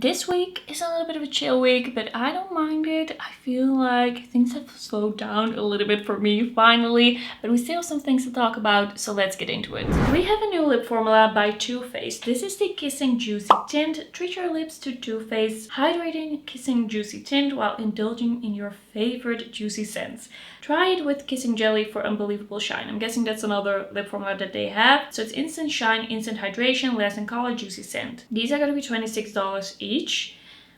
This week is a little bit of a chill week, but I don't mind it. I feel like things have slowed down a little bit for me finally, but we still have some things to talk about, so let's get into it. We have a new lip formula by Too Faced. This is the Kissing Juicy Tint. Treat your lips to Too Faced hydrating kissing juicy tint while indulging in your favorite juicy scents. Try it with Kissing Jelly for unbelievable shine. I'm guessing that's another lip formula that they have. So it's instant shine, instant hydration, lasting color, juicy scent. These are going to be $26 each.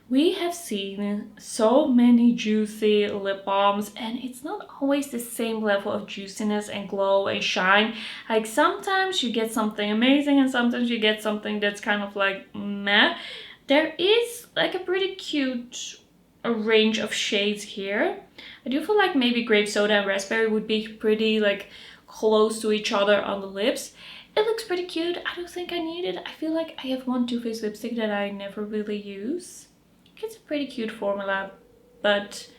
We have seen so many juicy lip balms and it's not always the same level of juiciness and glow and shine. Like sometimes you get something amazing and sometimes you get something that's kind of like meh. There is like a pretty cute range of shades here. I do feel like maybe grape soda and raspberry would be pretty like close to each other on the lips. It looks pretty cute. I don't think I need it. I feel like I have one Too Faced lipstick that I never really use. It's a pretty cute formula, but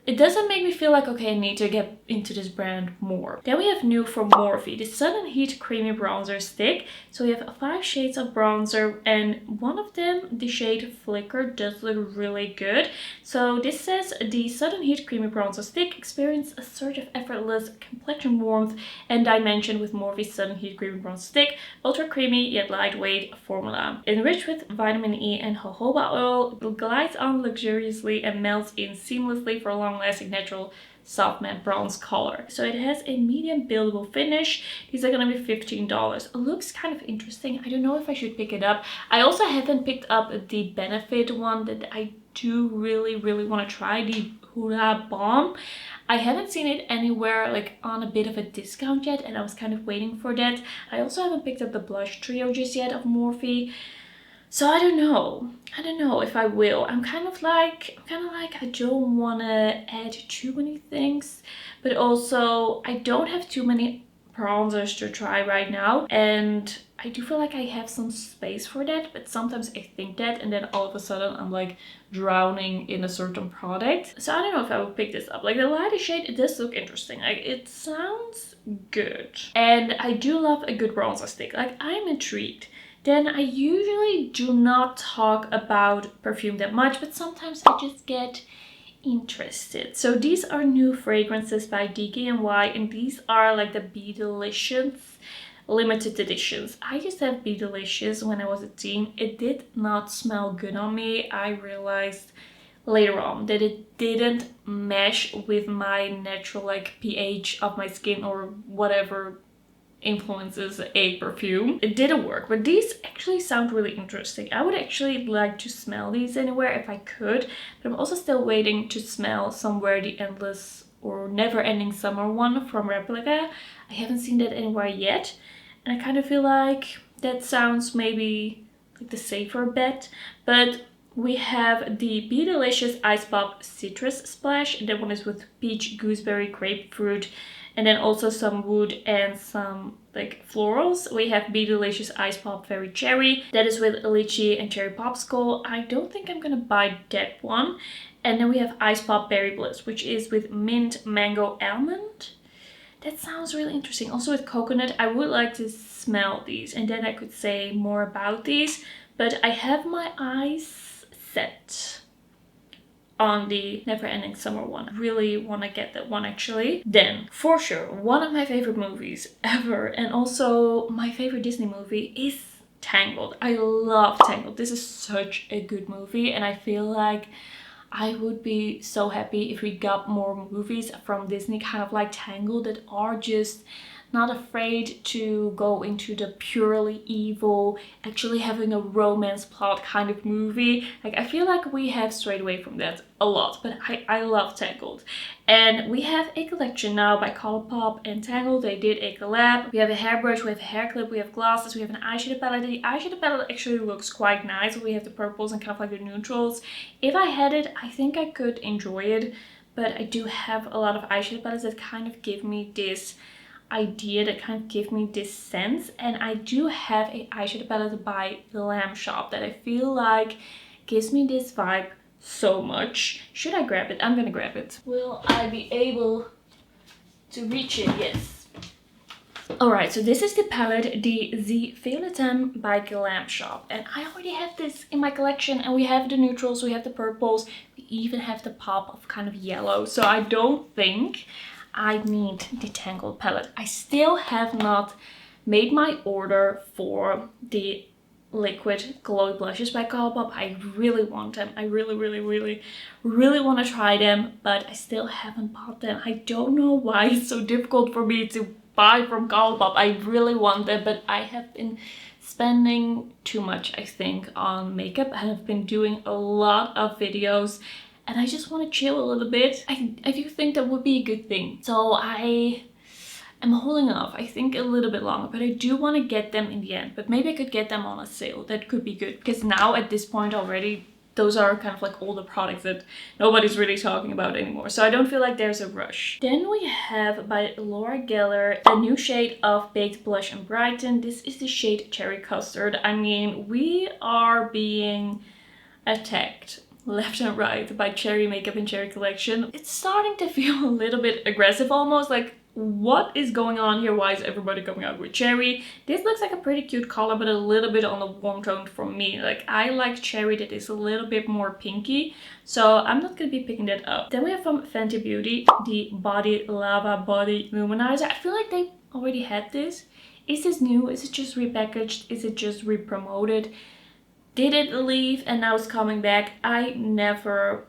it doesn't make me feel like, okay, I need to get into this brand more. Then we have new from Morphe, the Sun and Heat Creamy Bronzer Stick. So we have 5 shades of bronzer and one of them, the shade Flicker, does look really good. So this says the Sun and Heat Creamy Bronzer Stick experience a surge of effortless complexion warmth and dimension with Morphe's Sun and Heat Creamy Bronzer Stick. Ultra creamy yet lightweight formula. Enriched with vitamin E and jojoba oil, it glides on luxuriously and melts in seamlessly for a long-lasting natural soft matte bronze color. So it has a medium buildable finish. These are gonna be $15. It looks kind of interesting. I don't know if I should pick it up. I also haven't picked up the Benefit one that I do really want to try, the Hula Balm. I haven't seen it anywhere like on a bit of a discount yet and I was kind of waiting for that. I also haven't picked up the Blush Trio just yet of Morphe. So I don't know if I will. I'm kind of like I don't want to add too many things, but also I don't have too many bronzers to try right now and I do feel like I have some space for that, but sometimes I think that and then all of a sudden I'm like drowning in a certain product. So I don't know if I would pick this up. Like the lighter shade, it does look interesting. Like it sounds good. And I do love a good bronzer stick. Like I'm intrigued. Then I usually do not talk about perfume that much, but sometimes I just get interested. So these are new fragrances by DKNY and these are like the Be Delicious limited editions. I used to have Be Delicious when I was a teen. It did not smell good on me. I realized later on that it didn't mesh with my natural like pH of my skin or whatever influences a perfume. It didn't work, but these actually sound really interesting. I would actually like to smell these anywhere if I could, but I'm also still waiting to smell Somewhere the Endless or Never Ending Summer one from Replica. I haven't seen that anywhere yet and I kind of feel like that sounds maybe like the safer bet, but we have the Be Delicious Ice Pop Citrus Splash. That one is with peach, gooseberry, grapefruit, and then also some wood and some like florals. We have Be Delicious Ice Pop Fairy Cherry. That is with lychee and cherry popsicle. I don't think I'm gonna buy that one. And then we have Ice Pop Berry Bliss, which is with mint, mango, almond. That sounds really interesting. Also with coconut. I would like to smell these and then I could say more about these. But I have my eyes set on the Never Ending Summer one. Really want to get that one actually. Then, for sure, one of my favorite movies ever and also my favorite Disney movie is Tangled. I love Tangled. This is such a good movie and I feel like I would be so happy if we got more movies from Disney kind of like Tangled that are just not afraid to go into the purely evil, actually having a romance plot kind of movie. Like I feel like we have strayed away from that a lot, but I love Tangled. And we have a collection now by Colourpop and Tangled. They did a collab. We have a hairbrush, we have a hair clip, we have glasses, we have an eyeshadow palette. The eyeshadow palette actually looks quite nice. We have the purples and kind of like the neutrals. If I had it, I think I could enjoy it, but I do have a lot of eyeshadow palettes that kind of give me this idea, that kind of give me this sense. And I do have a eyeshadow palette by the Lamb Shop that I feel like gives me this vibe so much. Should I grab it? I'm gonna grab it. Will I be able to reach it? Yes. Alright, so this is the palette, the Z Violetem by Glam Shop. And I already have this in my collection, and we have the neutrals, we have the purples, we even have the pop of kind of yellow. So I don't think I need the Tangled palette. I still have not made my order for the liquid glow blushes by Colourpop. I really want them. I really want to try them, but I still haven't bought them. I don't know why it's so difficult for me to buy from Colourpop. I really want them, but I have been spending too much, I think, on makeup. I have been doing a lot of videos and I just want to chill a little bit. I do think that would be a good thing. So I'm holding off, I think, a little bit longer, but I do want to get them in the end. But maybe I could get them on a sale. That could be good, because now at this point already, those are kind of like all the products that nobody's really talking about anymore. So I don't feel like there's a rush. Then we have by Laura Geller a new shade of Baked Blush-n-Brighten. This is the shade Cherry Custard. I mean, we are being attacked left and right by Cherry makeup and Cherry collection. It's starting to feel a little bit aggressive almost, like, what is going on here? Why is everybody coming out with cherry? This looks like a pretty cute color, but a little bit on the warm tone for me. Like, I like cherry that is a little bit more pinky, so I'm not gonna be picking that up. Then we have from Fenty Beauty the Body Lava Body Luminizer. I feel like they already had this. Is this new? Is it just repackaged? Is it just re-promoted? Did it leave and now it's coming back? I never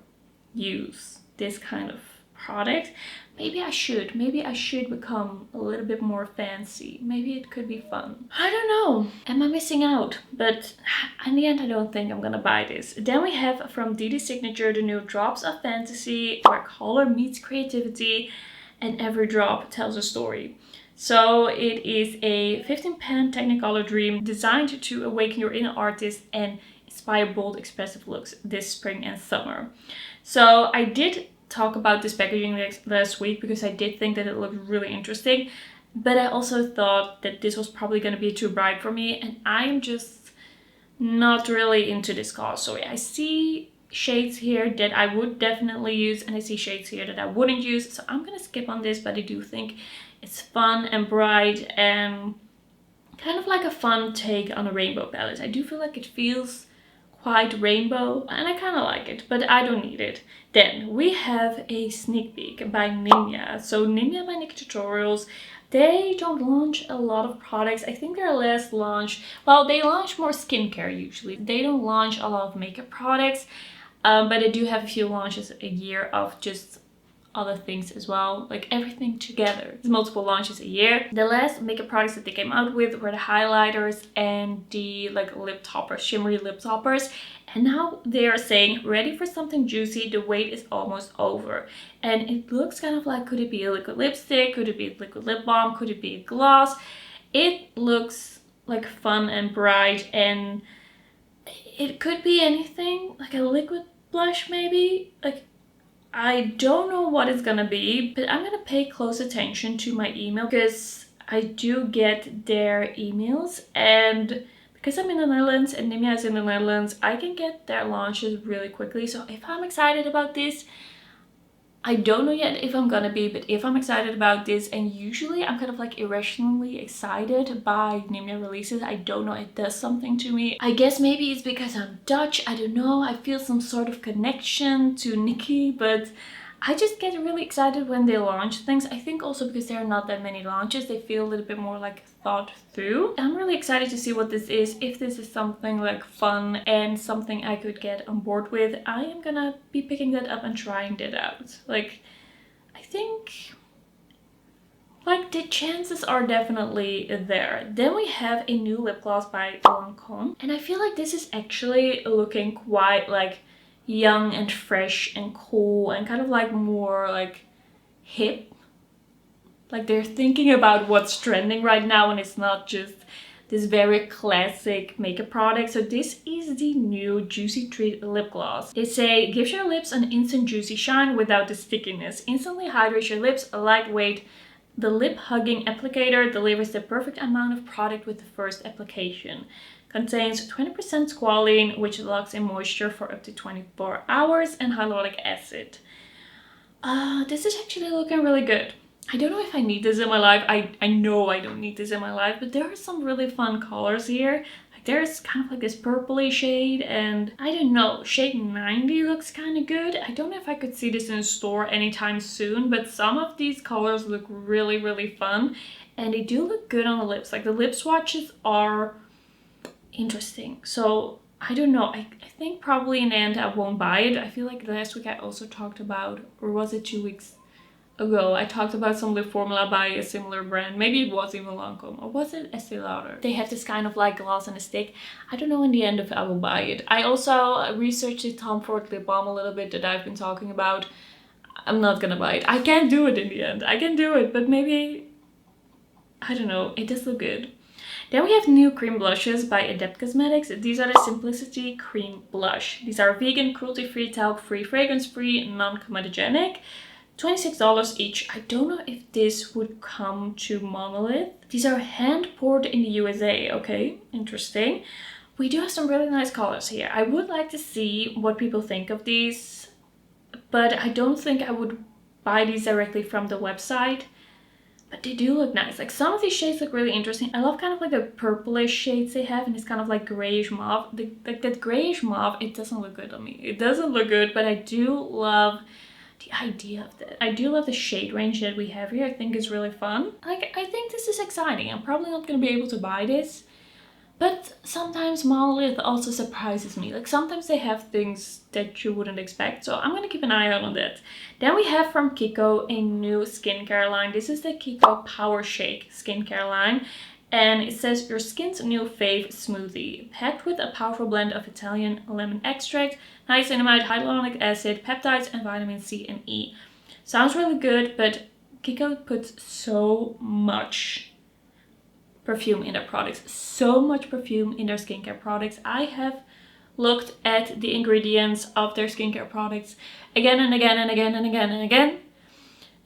use this kind of product. Maybe I should. Maybe I should become a little bit more fancy. Maybe it could be fun. I don't know. Am I missing out? But in the end, I don't think I'm gonna buy this. Then we have from Dede Signature the new Drops of Fantasy, where color meets creativity and every drop tells a story. So it is a 15-pan Technicolor dream designed to awaken your inner artist and inspire bold, expressive looks this spring and summer. So I did talk about this packaging last week because I did think that it looked really interesting, but I also thought that this was probably going to be too bright for me, and I'm just not really into this color. So I see shades here that I would definitely use, and I see shades here that I wouldn't use, so I'm gonna skip on this. But I do think it's fun and bright and kind of like a fun take on a rainbow palette. I do feel like it feels quite rainbow and I kind of like it, but I don't need it. Then we have a sneak peek by Nimya. So Nimya by Nikki Tutorials, they don't launch a lot of products. I think their last launch, well, they launch more skincare usually. They don't launch a lot of makeup products, but they do have a few launches a year of just other things as well, like everything together. There's multiple launches a year. The last makeup products that they came out with were the highlighters and the like lip toppers, shimmery lip toppers. And now they are saying, ready for something juicy, the wait is almost over. And it looks kind of like, could it be a liquid lipstick? Could it be a liquid lip balm? Could it be a gloss? It looks like fun and bright, and it could be anything, like a liquid blush maybe. Like, I don't know what it's gonna be, but I'm gonna pay close attention to my email because I do get their emails, and because I'm in the Netherlands and Nimya is in the Netherlands, I can get their launches really quickly. So if I'm excited about this, I don't know yet if I'm gonna be, but if I'm excited about this, and usually I'm kind of like irrationally excited by Nimya releases, I don't know, it does something to me. I guess maybe it's because I'm Dutch, I don't know, I feel some sort of connection to Nikki, but I just get really excited when they launch things. I think also because there are not that many launches, they feel a little bit more like thought through. I'm really excited to see what this is. If this is something like fun and something I could get on board with, I am gonna be picking that up and trying that out. Like, I think like the chances are definitely there. Then we have a new lip gloss by Lancome, and I feel like this is actually looking quite like young and fresh and cool and kind of like more like hip. Like they're thinking about what's trending right now, and it's not just this very classic makeup product. So this is the new Juicytreat lip gloss. They say, gives your lips an instant juicy shine without the stickiness. Instantly hydrates your lips, lightweight. The lip hugging applicator delivers the perfect amount of product with the first application. Contains 20% squalene, which locks in moisture for up to 24 hours, and hyaluronic acid. This is actually looking really good. I don't know if I need this in my life. I know I don't need this in my life, but there are some really fun colors here. Like there's kind of like this purpley shade, and I don't know, shade 90 looks kind of good. I don't know if I could see this in a store anytime soon, but some of these colors look really, really fun, and they do look good on the lips. Like the lip swatches are interesting. So I don't know. I think probably in the end I won't buy it. I feel like last week I also talked about, or was it 2 weeks ago, I talked about some lip formula by a similar brand. Maybe it was even Lancome, or was it Estee Lauder? They have this kind of like gloss and a stick. I don't know in the end if I will buy it. I also researched the Tom Ford lip balm a little bit that I've been talking about. I'm not gonna buy it. I can't do it in the end. I can do it, but maybe, I don't know, it does look good. Then we have new cream blushes by Adept Cosmetics. These are the Simplicity Cream Blush. These are vegan, cruelty-free, talc-free, fragrance-free, non-comedogenic. $26 each. I don't know if this would come to Monolith. These are hand poured in the USA. Okay, interesting. We do have some really nice colors here. I would like to see what people think of these, but I don't think I would buy these directly from the website. But they do look nice. Like some of these shades look really interesting. I love kind of like the purplish shades they have, and it's kind of like grayish mauve. Like that grayish mauve, it doesn't look good on me. It doesn't look good, but I do love the idea of that. I do love the shade range that we have here. I think it's really fun. Like, I think this is exciting. I'm probably not going to be able to buy this, but sometimes Monolith also surprises me. Like sometimes they have things that you wouldn't expect, so I'm going to keep an eye out on that. Then we have from Kiko a new skincare line. This is the Kiko Power Shake skincare line. And it says, your skin's new fave smoothie, packed with a powerful blend of Italian lemon extract, niacinamide, hyaluronic acid, peptides, and vitamin C and E. Sounds really good, but Kiko puts so much perfume in their products. So much perfume in their skincare products. I have looked at the ingredients of their skincare products again and again and again and again and again,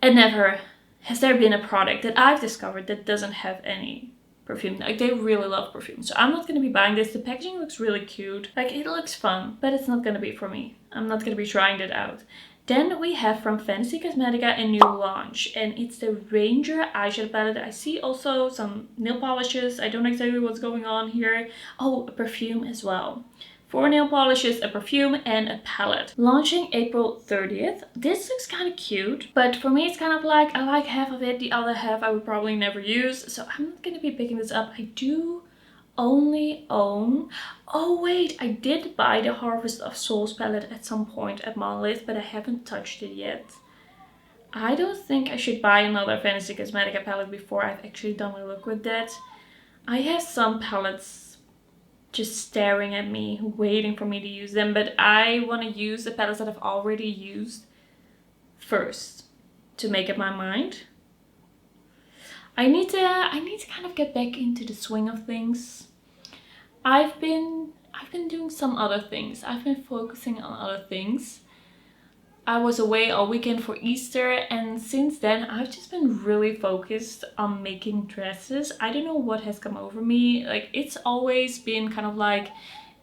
and never has there been a product that I've discovered that doesn't have any perfume. Like they really love perfume, so I'm not going to be buying this. The packaging looks really cute, like it looks fun, but it's not going to be for me. I'm not going to be trying that out. Then we have from Fenty Cosmetica a new launch, and it's the Ranger eyeshadow palette. I see also some nail polishes. I don't know exactly what's going on here. Oh, a perfume as well. 4 nail polishes, a perfume, and a palette. Launching April 30th. This looks kind of cute, but for me it's kind of like, I like half of it, the other half I would probably never use, so I'm not going to be picking this up. I do only own... Oh wait, I did buy the Harvest of Souls palette at some point at Monolith, but I haven't touched it yet. I don't think I should buy another Fenty Cosmetica palette before I've actually done a look with that. I have some palettes just staring at me, waiting for me to use them, but I want to use the palettes that I've already used first to make up my mind. I need to kind of get back into the swing of things. I've been doing some other things. I've been focusing on other things. I was away all weekend for Easter, and since then I've just been really focused on making dresses. I don't know what has come over me. Like it's always been kind of like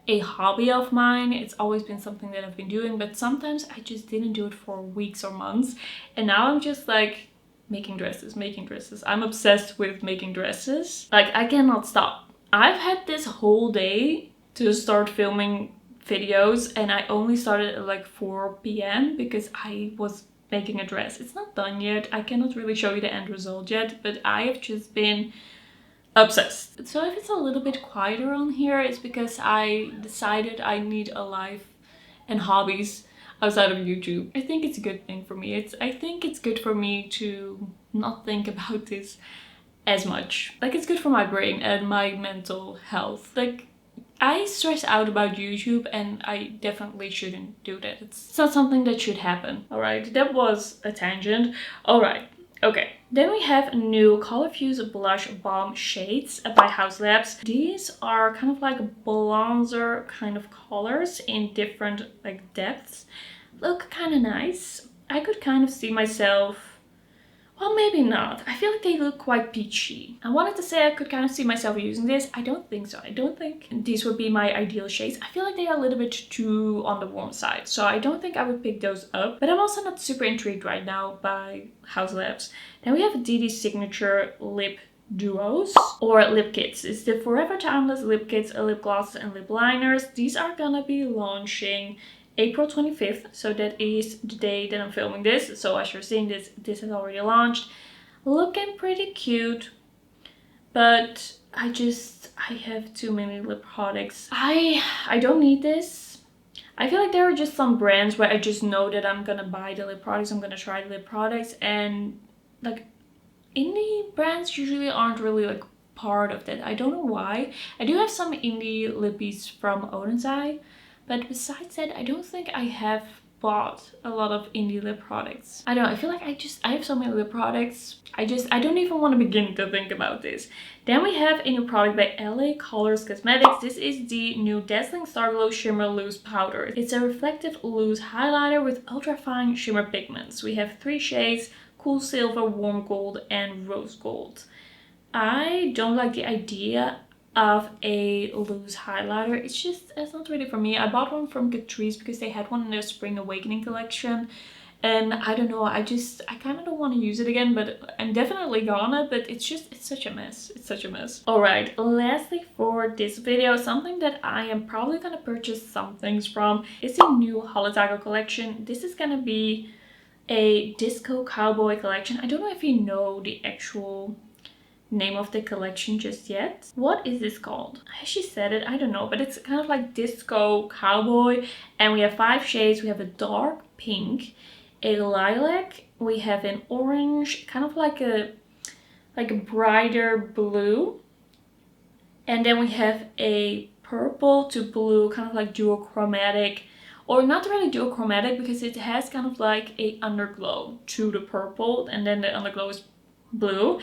a hobby of mine. It's always been something that I've been doing, but sometimes I just didn't do it for weeks or months. And now I'm just like making dresses, making dresses. I'm obsessed with making dresses. Like I cannot stop. I've had this whole day to start filming videos, and I only started at like 4 p.m. because I was making a dress. It's not done yet. I cannot really show you the end result yet, but I have just been obsessed. So if it's a little bit quieter on here, it's because I decided I need a life and hobbies outside of YouTube. I think it's a good thing for me. I think it's good for me to not think about this as much. Like it's good for my brain and my mental health. Like I stress out about YouTube, and I definitely shouldn't do that. It's not something that should happen. Alright, that was a tangent. Alright, okay. Then we have new Color Fuse Blush Balm shades by Haus Labs. These are kind of like bronzer kind of colors in different like depths. Look kind of nice. I could kind of see myself... Well, maybe not. I feel like they look quite peachy. I wanted to say I could kind of see myself using this. I don't think so. I don't think these would be my ideal shades. I feel like they are a little bit too on the warm side. So I don't think I would pick those up. But I'm also not super intrigued right now by Haus Labs. Then we have Dede Signature Lip Duos or lip kits. It's the Forever Timeless lip kits, lip glosses and lip liners. These are gonna be launching April 25th, so that is the day that I'm filming this. So as you're seeing this has already launched. Looking pretty cute, but I have too many lip products. I don't need this. I feel like there are just some brands where I just know that I'm gonna buy the lip products, I'm gonna try the lip products, and like indie brands usually aren't really like part of that. I don't know why. I do have some indie lippies from Odensai, but besides that, I don't think I have bought a lot of indie lip products. I don't know, I feel like I have so many lip products. I don't even want to begin to think about this. Then we have a new product by LA Colors Cosmetics. This is the new Dazzling Starglow Shimmer Loose Powder. It's a reflective loose highlighter with ultra fine shimmer pigments. We have 3 shades: Cool Silver, Warm Gold, and Rose Gold. I don't like the idea of a loose highlighter. It's not really for me. I bought one from Catrice because they had one in their Spring Awakening collection, and I don't know, I kind of don't want to use it again, but I'm definitely gonna. But it's such a mess. It's such a mess. All right, lastly for this video, something that I am probably gonna purchase some things from is the new Holo collection. This is gonna be a Disco Cowboy collection. I don't know if you know the actual name of the collection just yet. What is this called? I actually said it, I don't know, but it's kind of like Disco Cowboy, and we have 5 shades. We have a dark pink, a lilac, we have an orange, kind of like a brighter blue, and then we have a purple to blue, kind of like duochromatic, or not really duochromatic because it has kind of like a underglow to the purple, and then the underglow is blue.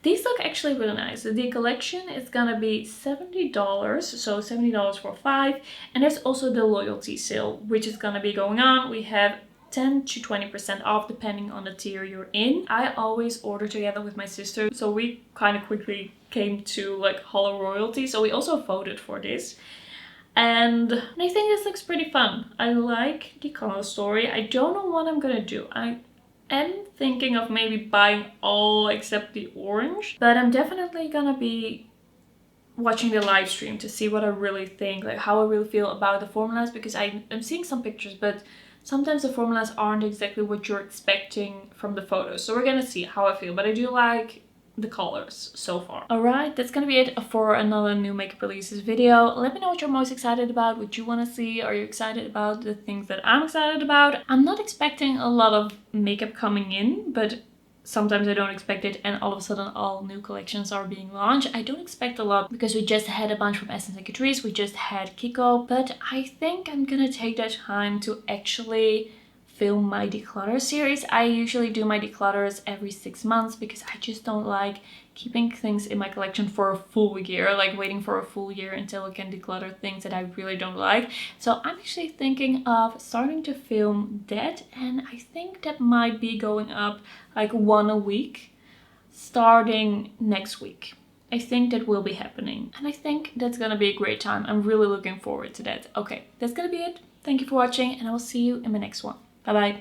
These look actually really nice. The collection is gonna be $70, so $70 for 5. And there's also the loyalty sale, which is gonna be going on. We have 10 to 20% off depending on the tier you're in. I always order together with my sister, so we kind of quickly came to like Holo royalty, so we also voted for this. And I think this looks pretty fun. I like the color story. I don't know what I'm gonna do. I am thinking of maybe buying all except the orange, but I'm definitely gonna be watching the live stream to see what I really think, like how I really feel about the formulas, because I'm seeing some pictures, but sometimes the formulas aren't exactly what you're expecting from the photos. So we're gonna see how I feel, but I do like the colors so far. Alright, that's gonna be it for another new makeup releases video. Let me know what you're most excited about, what you want to see. Are you excited about the things that I'm excited about? I'm not expecting a lot of makeup coming in, but sometimes I don't expect it, and all of a sudden all new collections are being launched. I don't expect a lot because we just had a bunch from Essence and Catrice, we just had Kiko, but I think I'm gonna take that time to actually film my declutter series. I usually do my declutters every 6 months because I just don't like keeping things in my collection for a full year, like waiting for a full year until I can declutter things that I really don't like. So I'm actually thinking of starting to film that, and I think that might be going up like 1 a week starting next week. I think that will be happening, and I think that's gonna be a great time. I'm really looking forward to that. Okay, that's gonna be it. Thank you for watching, and I will see you in my next one. Bye bye.